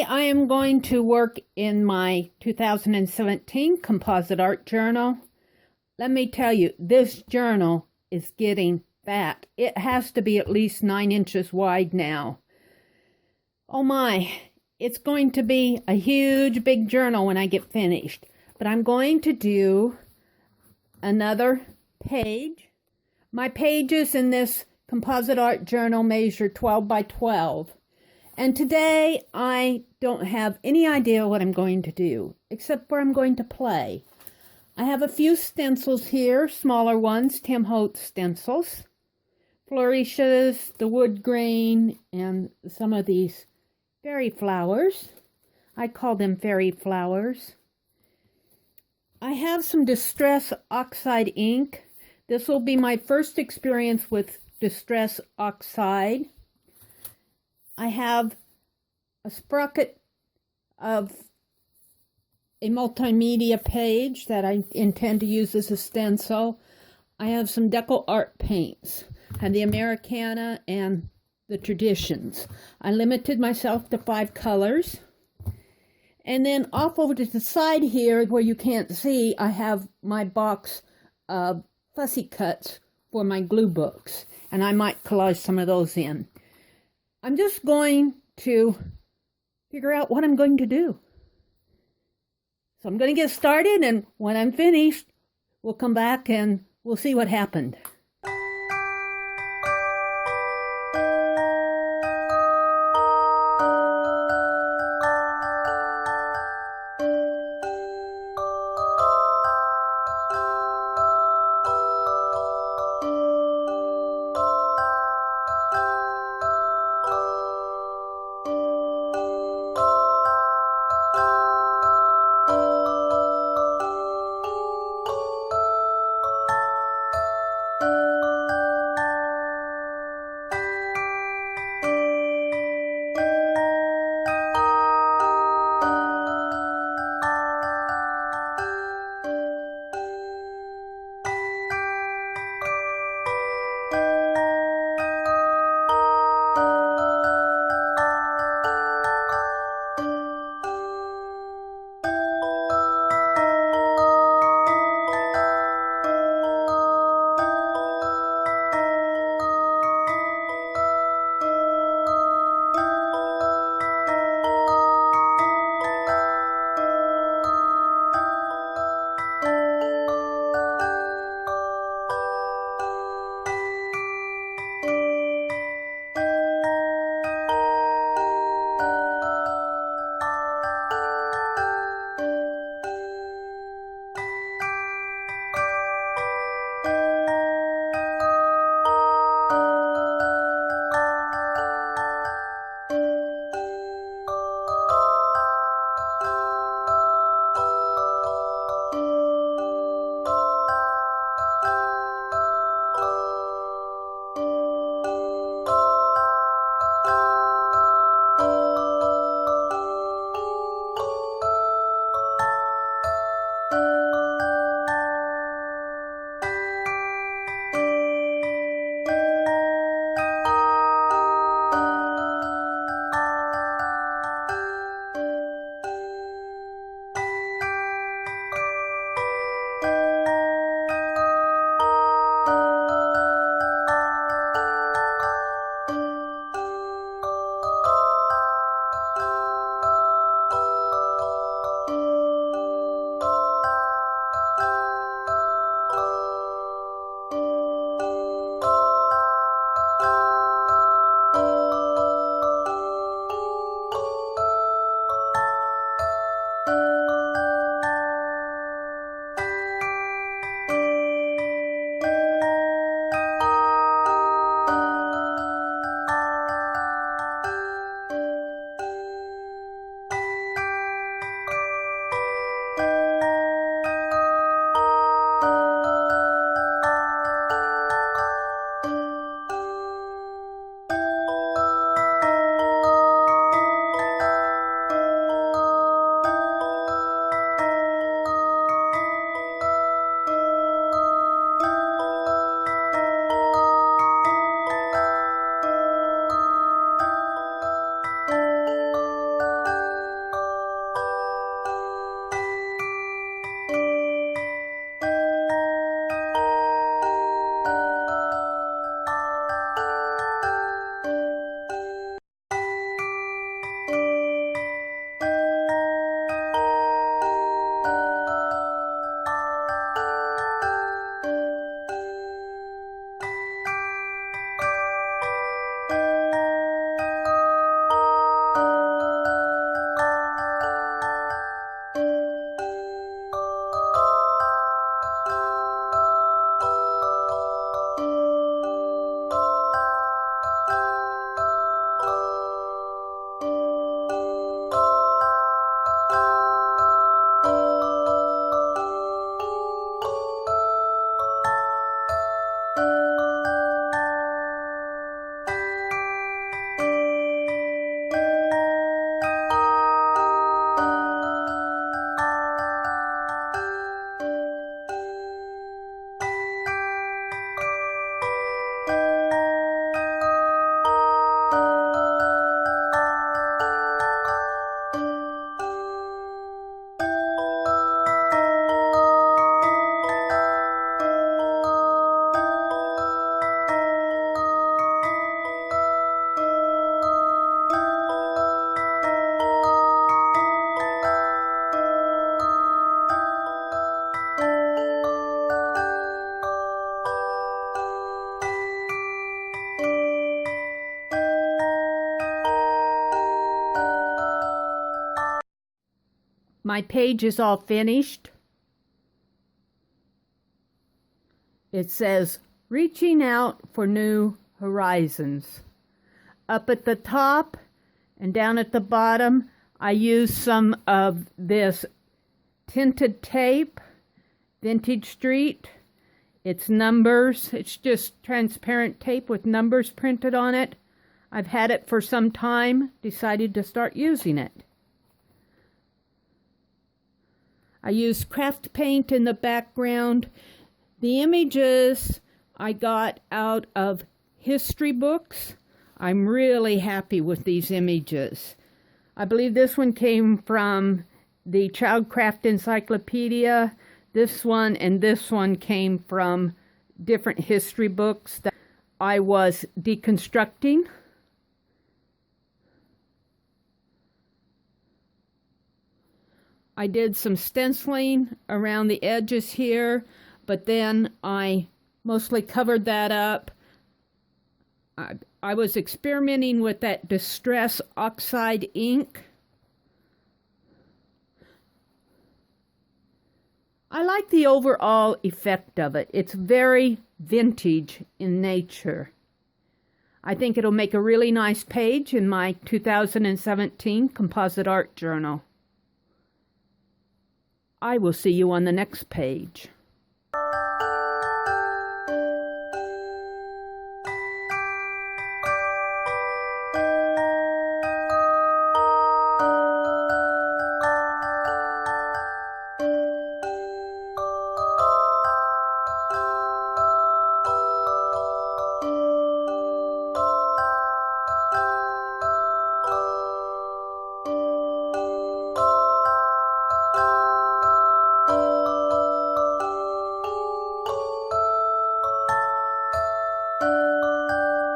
I am going to work in my 2017 composite art journal. Let me tell you, this journal is getting fat. It has to be at least 9 inches wide now. Oh my, it's going to be a huge big journal when I get finished. But I'm going to do another page. My pages in this composite art journal measure 12 by 12. And today, I don't have any idea what I'm going to do, except where I'm going to play. I have a few stencils here, smaller ones, Tim Holtz stencils, flourishes, the wood grain, and some of these fairy flowers. I call them fairy flowers. I have some Distress Oxide ink. This will be my first experience with Distress Oxide. I have a sprocket of a multimedia page that I intend to use as a stencil. I have some deco art paints, and the Americana and the Traditions. I limited myself to 5 colors. And then off over to the side here, where you can't see, I have my box of fussy cuts for my glue books, and I might collage some of those in. I'm just going to figure out what I'm going to do. So I'm going to get started, and when I'm finished, we'll come back and we'll see what happened. my page is all finished. It says, Reaching Out for New Horizons. Up at the top and down at the bottom, I use some of this tinted tape, Vintage Street. It's numbers. It's just transparent tape with numbers printed on it. I've had it for some time, decided to start using it. I used craft paint in the background. The images I got out of history books. I'm really happy with these images. I believe this one came from the Childcraft Encyclopedia. This one and this one came from different history books that I was deconstructing. I did some stenciling around the edges here, but then I mostly covered that up. I was experimenting with that Distress Oxide ink. I like the overall effect of it. It's very vintage in nature. I think it'll make a really nice page in my 2017 Composite Art Journal. I will see you on the next page.